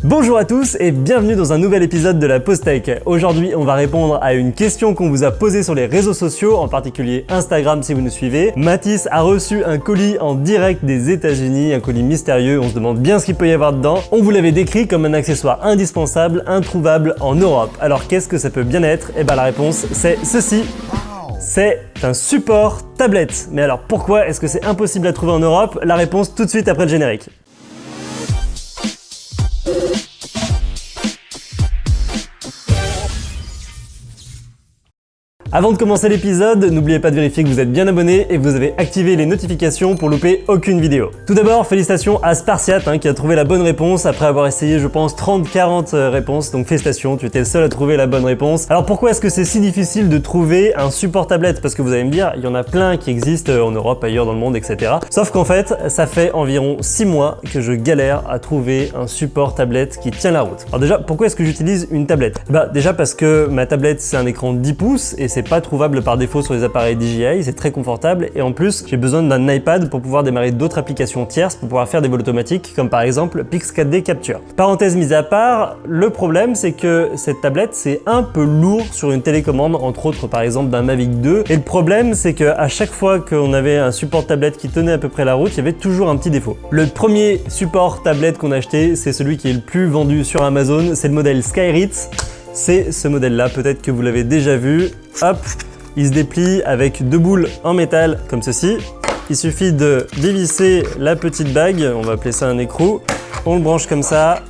Bonjour à tous et bienvenue dans un nouvel épisode de la Pause Tech. Aujourd'hui, on va répondre à une question qu'on vous a posée sur les réseaux sociaux, en particulier Instagram si vous nous suivez. Mathis a reçu un colis en direct des États-Unis, un colis mystérieux, on se demande bien ce qu'il peut y avoir dedans. On vous l'avait décrit comme un accessoire indispensable, introuvable en Europe. Alors qu'est-ce que ça peut bien être? Eh ben la réponse c'est ceci. C'est un support tablette. Mais alors pourquoi est-ce que c'est impossible à trouver en Europe? La réponse tout de suite après le générique. Avant de commencer l'épisode, n'oubliez pas de vérifier que vous êtes bien abonné et que vous avez activé les notifications pour louper aucune vidéo. Tout d'abord, félicitations à Spartiate qui a trouvé la bonne réponse après avoir essayé, je pense, 30-40 réponses. Donc félicitations, tu étais le seul à trouver la bonne réponse. Alors pourquoi est-ce que c'est si difficile de trouver un support tablette? Parce que vous allez me dire, il y en a plein qui existent en Europe, ailleurs dans le monde, etc. Sauf qu'en fait, ça fait environ 6 mois que je galère à trouver un support tablette qui tient la route. Alors déjà, pourquoi est-ce que j'utilise une tablette? Déjà parce que ma tablette, c'est un écran 10 pouces et c'est pas trouvable par défaut sur les appareils DJI, c'est très confortable et en plus j'ai besoin d'un iPad pour pouvoir démarrer d'autres applications tierces pour pouvoir faire des vols automatiques comme par exemple Pix 4D Capture. Parenthèse mise à part, le problème c'est que cette tablette c'est un peu lourd sur une télécommande, entre autres par exemple d'un Mavic 2, et le problème c'est que à chaque fois qu'on avait un support tablette qui tenait à peu près la route, il y avait toujours un petit défaut. Le premier support tablette qu'on a acheté, c'est celui qui est le plus vendu sur Amazon, c'est le modèle Skyrit. C'est ce modèle-là, peut-être que vous l'avez déjà vu. Hop, il se déplie avec deux boules en métal comme ceci. Il suffit de dévisser la petite bague, on va appeler ça un écrou. On le branche comme ça.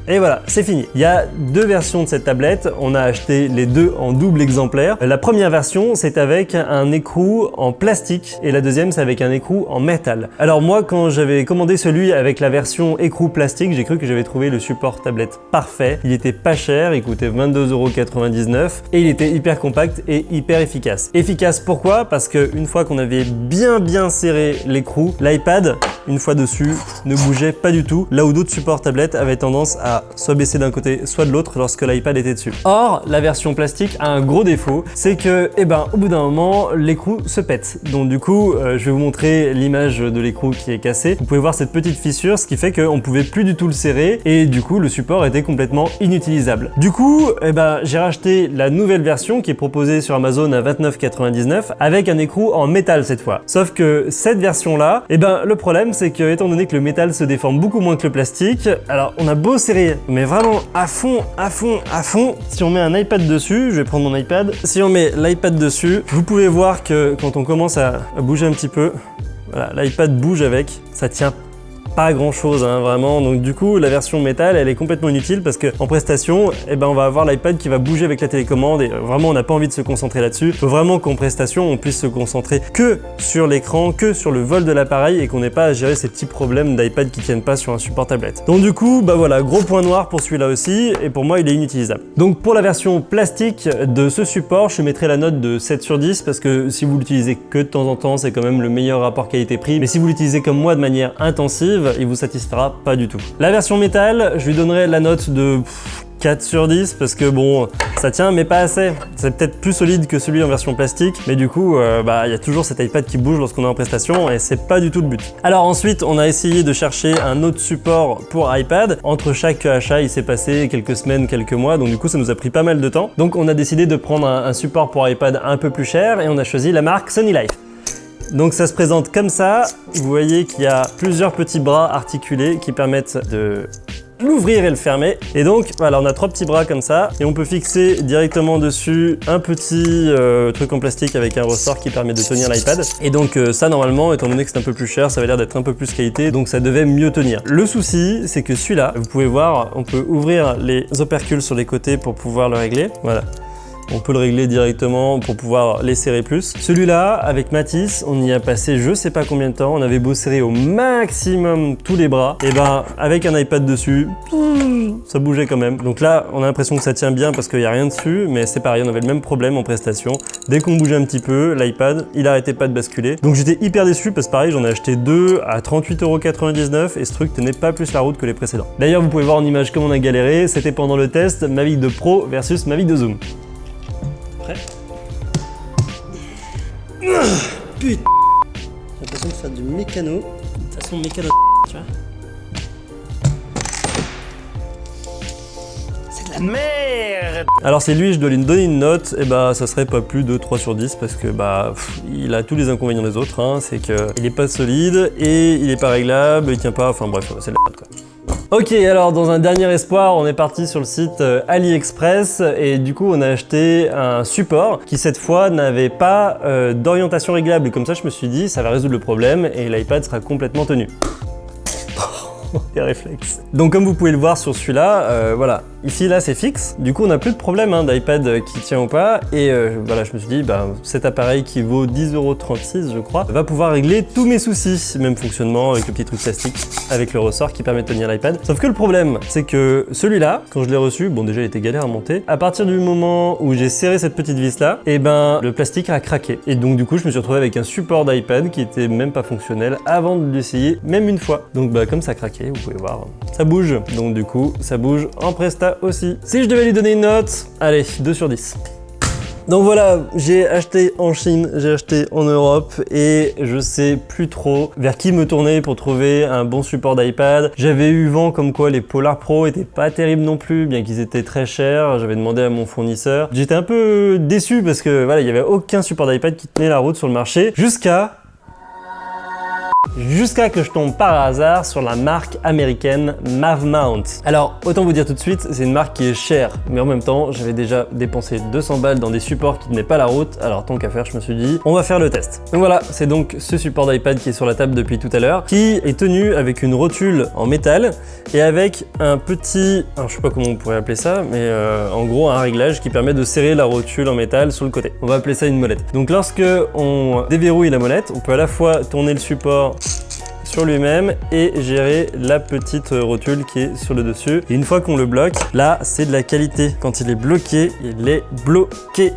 Et voilà, c'est fini. Il y a deux versions de cette tablette, on a acheté les deux en double exemplaire. La première version, c'est avec un écrou en plastique et la deuxième, c'est avec un écrou en métal. Alors moi, quand j'avais commandé celui avec la version écrou plastique, j'ai cru que j'avais trouvé le support tablette parfait. Il était pas cher, il coûtait 22,99 € et il était hyper compact et hyper efficace. Efficace pourquoi? Parce qu'une fois qu'on avait bien serré l'écrou, l'iPad, une fois dessus, ne bougeait pas du tout, là où d'autres supports tablettes avaient tendance à soit baisser d'un côté, soit de l'autre lorsque l'iPad était dessus. Or, la version plastique a un gros défaut, c'est que, au bout d'un moment, l'écrou se pète. Donc du coup, je vais vous montrer l'image de l'écrou qui est cassé. Vous pouvez voir cette petite fissure, ce qui fait qu'on ne pouvait plus du tout le serrer et du coup, le support était complètement inutilisable. Du coup, j'ai racheté la nouvelle version qui est proposée sur Amazon à 29,99 € avec un écrou en métal cette fois. Sauf que cette version-là, le problème, c'est que étant donné que le métal se déforme beaucoup moins que le plastique, alors on a beau serrer mais vraiment à fond, si on met un iPad dessus, je vais prendre mon iPad, si on met l'iPad dessus, vous pouvez voir que quand on commence à bouger un petit peu, voilà, l'iPad bouge avec, ça tient pas grand chose vraiment, donc du coup la version métal elle est complètement inutile parce qu'en prestation on va avoir l'iPad qui va bouger avec la télécommande et vraiment on n'a pas envie de se concentrer là-dessus. Il faut vraiment qu'en prestation on puisse se concentrer que sur l'écran, que sur le vol de l'appareil et qu'on n'ait pas à gérer ces petits problèmes d'iPad qui tiennent pas sur un support tablette. Donc du coup voilà, gros point noir pour celui-là aussi et pour moi il est inutilisable. Donc pour la version plastique de ce support je mettrai la note de 7 sur 10 parce que si vous l'utilisez que de temps en temps c'est quand même le meilleur rapport qualité-prix, mais si vous l'utilisez comme moi de manière intensive, il vous satisfera pas du tout. La version métal, je lui donnerai la note de 4 sur 10 parce que bon, ça tient mais pas assez. C'est peut-être plus solide que celui en version plastique, mais du coup, il y a toujours cet iPad qui bouge lorsqu'on est en prestation et c'est pas du tout le but. Alors ensuite, on a essayé de chercher un autre support pour iPad. Entre chaque achat, il s'est passé quelques semaines, quelques mois, donc du coup, ça nous a pris pas mal de temps. Donc on a décidé de prendre un support pour iPad un peu plus cher et on a choisi la marque Sony Life. Donc ça se présente comme ça, vous voyez qu'il y a plusieurs petits bras articulés qui permettent de l'ouvrir et le fermer. Et donc voilà, on a 3 petits bras comme ça et on peut fixer directement dessus un petit truc en plastique avec un ressort qui permet de tenir l'iPad. Et donc ça normalement, étant donné que c'est un peu plus cher, ça va l'air d'être un peu plus qualité, donc ça devait mieux tenir. Le souci, c'est que celui-là, vous pouvez voir, on peut ouvrir les opercules sur les côtés pour pouvoir le régler. Voilà. On peut le régler directement pour pouvoir les serrer plus. Celui-là, avec Mathis, on y a passé je sais pas combien de temps. On avait beau serrer au maximum tous les bras. Et avec un iPad dessus, ça bougeait quand même. Donc là, on a l'impression que ça tient bien parce qu'il n'y a rien dessus. Mais c'est pareil, on avait le même problème en prestation. Dès qu'on bougeait un petit peu, l'iPad, il arrêtait pas de basculer. Donc j'étais hyper déçu parce que pareil, j'en ai acheté deux à 38,99 € et ce truc tenait pas plus la route que les précédents. D'ailleurs, vous pouvez voir en image comme on a galéré. C'était pendant le test Mavic 2 Pro versus Mavic 2 Zoom. Prêt ? Putain, j'ai l'impression de faire du mécano, de façon mécano, tu vois. Merde. Alors si lui je dois lui donner une note, et bah ça serait pas plus de 3 sur 10 parce que bah il a tous les inconvénients des autres, hein. C'est que il est pas solide et il est pas réglable, il tient pas, enfin bref, c'est de la merde quoi. Ok, alors dans un dernier espoir, on est parti sur le site AliExpress et du coup on a acheté un support qui cette fois n'avait pas d'orientation réglable. Et comme ça je me suis dit ça va résoudre le problème et l'iPad sera complètement tenu. Les réflexes. Donc comme vous pouvez le voir sur celui-là, voilà, ici là c'est fixe, du coup on n'a plus de problème hein, d'iPad qui tient ou pas, et voilà, je me suis dit, bah, cet appareil qui vaut 10,36 € je crois, va pouvoir régler tous mes soucis, même fonctionnement avec le petit truc plastique, avec le ressort qui permet de tenir l'iPad. Sauf que le problème, c'est que celui-là, quand je l'ai reçu, bon déjà il était galère à monter, à partir du moment où j'ai serré cette petite vis là, et ben le plastique a craqué. Et donc du coup je me suis retrouvé avec un support d'iPad qui était même pas fonctionnel avant de l'essayer, même une fois. Donc bah comme ça a craqué, vous pouvez voir, ça bouge. Donc du coup, ça bouge en Presta aussi. Si je devais lui donner une note, allez, 2 sur 10. Donc voilà, j'ai acheté en Chine, j'ai acheté en Europe et je sais plus trop vers qui me tourner pour trouver un bon support d'iPad. J'avais eu vent comme quoi les Polar Pro étaient pas terribles non plus, bien qu'ils étaient très chers. J'avais demandé à mon fournisseur. J'étais un peu déçu parce que voilà, il y avait aucun support d'iPad qui tenait la route sur le marché jusqu'à que je tombe par hasard sur la marque américaine Mavmount. Alors, autant vous dire tout de suite, c'est une marque qui est chère, mais en même temps, j'avais déjà dépensé 200 balles dans des supports qui tenaient pas la route, alors tant qu'à faire, je me suis dit, on va faire le test. Donc voilà, c'est donc ce support d'iPad qui est sur la table depuis tout à l'heure, qui est tenu avec une rotule en métal et avec un petit, alors je sais pas comment on pourrait appeler ça, mais en gros un réglage qui permet de serrer la rotule en métal sur le côté. On va appeler ça une molette. Donc lorsque on déverrouille la molette, on peut à la fois tourner le support sur lui-même et gérer la petite rotule qui est sur le dessus. Et une fois qu'on le bloque, là c'est de la qualité. Quand il est bloqué, il est bloqué.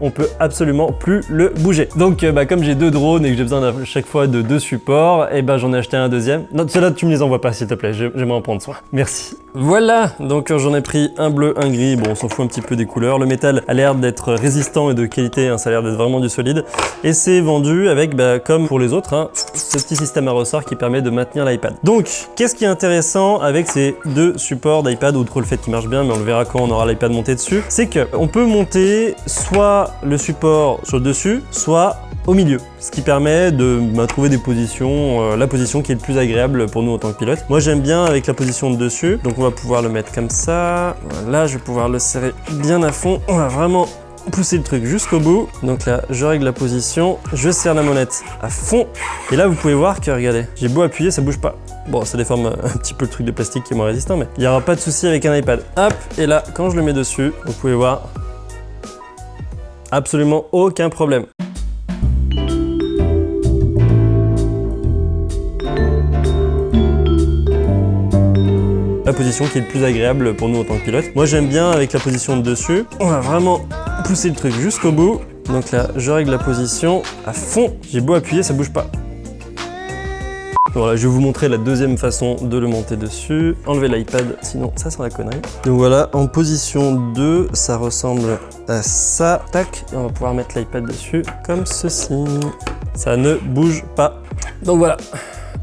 On peut absolument plus le bouger. Donc comme j'ai 2 drones et que j'ai besoin à chaque fois de 2 supports, et j'en ai acheté un deuxième. Non, ceux-là tu me les envoies pas s'il te plaît, j'aimerais en prendre soin. Merci. Voilà, donc j'en ai pris un bleu, un gris, bon on s'en fout un petit peu des couleurs. Le métal a l'air d'être résistant et de qualité, hein, ça a l'air d'être vraiment du solide. Et c'est vendu avec, comme pour les autres, hein, ce petit système à ressort qui permet de maintenir l'iPad. Donc, qu'est-ce qui est intéressant avec ces 2 supports d'iPad, outre le fait qu'ils marchent bien, mais on le verra quand on aura l'iPad monté dessus, c'est qu'on peut monter soit le support sur le dessus, soit au milieu, ce qui permet de trouver des positions, la position qui est le plus agréable pour nous en tant que pilote. Moi j'aime bien avec la position de dessus, donc on va pouvoir le mettre comme ça. Voilà, je vais pouvoir le serrer bien à fond. On va vraiment pousser le truc jusqu'au bout. Donc là, je règle la position, je serre la molette à fond. Et là, vous pouvez voir que, regardez, j'ai beau appuyer, ça bouge pas. Bon, ça déforme un petit peu le truc de plastique qui est moins résistant, mais il n'y aura pas de souci avec un iPad. Hop, et là, quand je le mets dessus, vous pouvez voir, absolument aucun problème. La position qui est le plus agréable pour nous en tant que pilote. Moi j'aime bien avec la position de dessus. On va vraiment pousser le truc jusqu'au bout. Donc là, je règle la position à fond. J'ai beau appuyer, ça bouge pas. Voilà, je vais vous montrer la deuxième façon de le monter dessus. Enlever l'iPad, sinon ça sera la connerie. Donc voilà, en position 2, ça ressemble à ça. Tac, et on va pouvoir mettre l'iPad dessus comme ceci. Ça ne bouge pas. Donc voilà.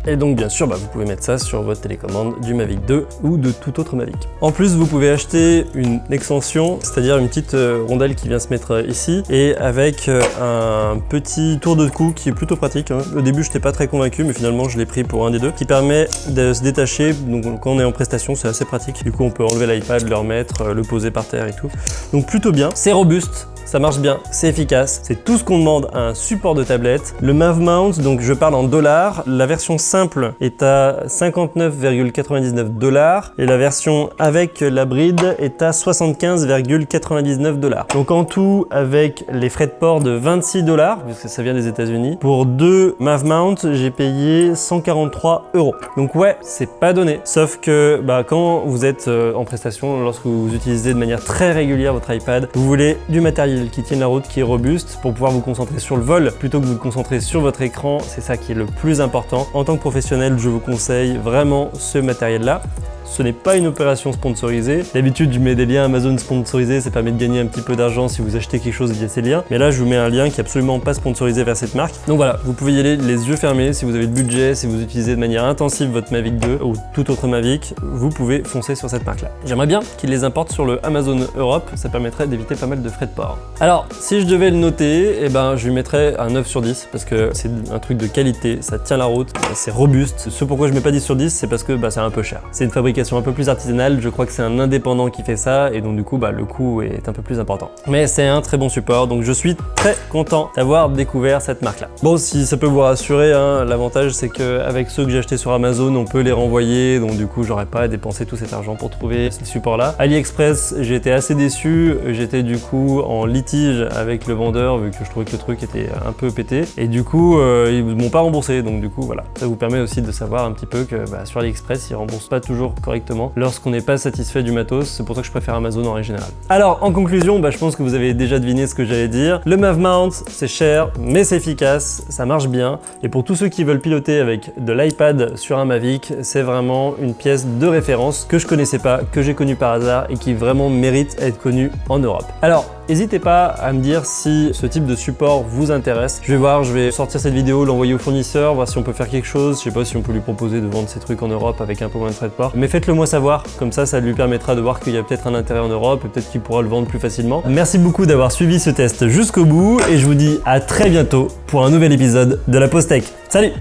Et donc bien sûr, vous pouvez mettre ça sur votre télécommande du Mavic 2 ou de tout autre Mavic. En plus, vous pouvez acheter une extension, c'est-à-dire une petite rondelle qui vient se mettre ici et avec un petit tour de cou qui est plutôt pratique. Hein. Au début, je n'étais pas très convaincu, mais finalement, je l'ai pris pour un des deux, qui permet de se détacher. Donc quand on est en prestation, c'est assez pratique. Du coup, on peut enlever l'iPad, le remettre, le poser par terre et tout. Donc plutôt bien. C'est robuste. Ça marche bien, c'est efficace, c'est tout ce qu'on demande à un support de tablette. Le Mavmount, donc je parle en dollars, la version simple est à 59,99 $ et la version avec la bride est à 75,99 $. Donc en tout, avec les frais de port de 26 $, parce que ça vient des États-Unis, pour 2 Mavmount, j'ai payé 143 €. Donc ouais, c'est pas donné. Sauf que quand vous êtes en prestation, lorsque vous utilisez de manière très régulière votre iPad, vous voulez du matériel qui tienne la route, qui est robuste pour pouvoir vous concentrer sur le vol plutôt que vous concentrer sur votre écran. C'est ça qui est le plus important. En tant que professionnel, je vous conseille vraiment ce matériel-là. ce n'est pas une opération sponsorisée. D'habitude, je mets des liens Amazon sponsorisés, ça permet de gagner un petit peu d'argent si vous achetez quelque chose via ces liens. Mais là, je vous mets un lien qui est absolument pas sponsorisé vers cette marque. Donc voilà, vous pouvez y aller les yeux fermés si vous avez le budget, si vous utilisez de manière intensive votre Mavic 2 ou tout autre Mavic, vous pouvez foncer sur cette marque-là. J'aimerais bien qu'ils les importent sur le Amazon Europe, ça permettrait d'éviter pas mal de frais de port. Alors, si je devais le noter, eh ben, je lui mettrais un 9 sur 10 parce que c'est un truc de qualité, ça tient la route, c'est robuste. Ce pourquoi je mets pas 10 sur 10, c'est parce que c'est un peu cher. C'est une fabrication un peu plus artisanale, je crois que c'est un indépendant qui fait ça et donc du coup le coût est un peu plus important. Mais c'est un très bon support, donc je suis très content d'avoir découvert cette marque-là. Bon, si ça peut vous rassurer, hein, l'avantage c'est qu'avec ceux que j'ai achetés sur Amazon, on peut les renvoyer, donc du coup j'aurais pas à dépenser tout cet argent pour trouver ce support-là. AliExpress, j'ai été assez déçu, j'étais du coup en litige avec le vendeur vu que je trouvais que le truc était un peu pété et du coup ils m'ont pas remboursé, donc du coup voilà, ça vous permet aussi de savoir un petit peu que sur AliExpress ils remboursent pas toujours correctement lorsqu'on n'est pas satisfait du matos, c'est pour ça que je préfère Amazon en règle générale. Alors en conclusion, je pense que vous avez déjà deviné ce que j'allais dire. Le MavMount, c'est cher mais c'est efficace, ça marche bien et pour tous ceux qui veulent piloter avec de l'iPad sur un Mavic, c'est vraiment une pièce de référence que je connaissais pas, que j'ai connue par hasard et qui vraiment mérite à être connue en Europe. Alors, n'hésitez pas à me dire si ce type de support vous intéresse. Je vais voir, je vais sortir cette vidéo, l'envoyer au fournisseur, voir si on peut faire quelque chose. Je sais pas si on peut lui proposer de vendre ces trucs en Europe avec un peu moins de frais de port. Mais faites-le moi savoir, comme ça lui permettra de voir qu'il y a peut-être un intérêt en Europe et peut-être qu'il pourra le vendre plus facilement. Merci beaucoup d'avoir suivi ce test jusqu'au bout et je vous dis à très bientôt pour un nouvel épisode de la Pause Tech. Salut!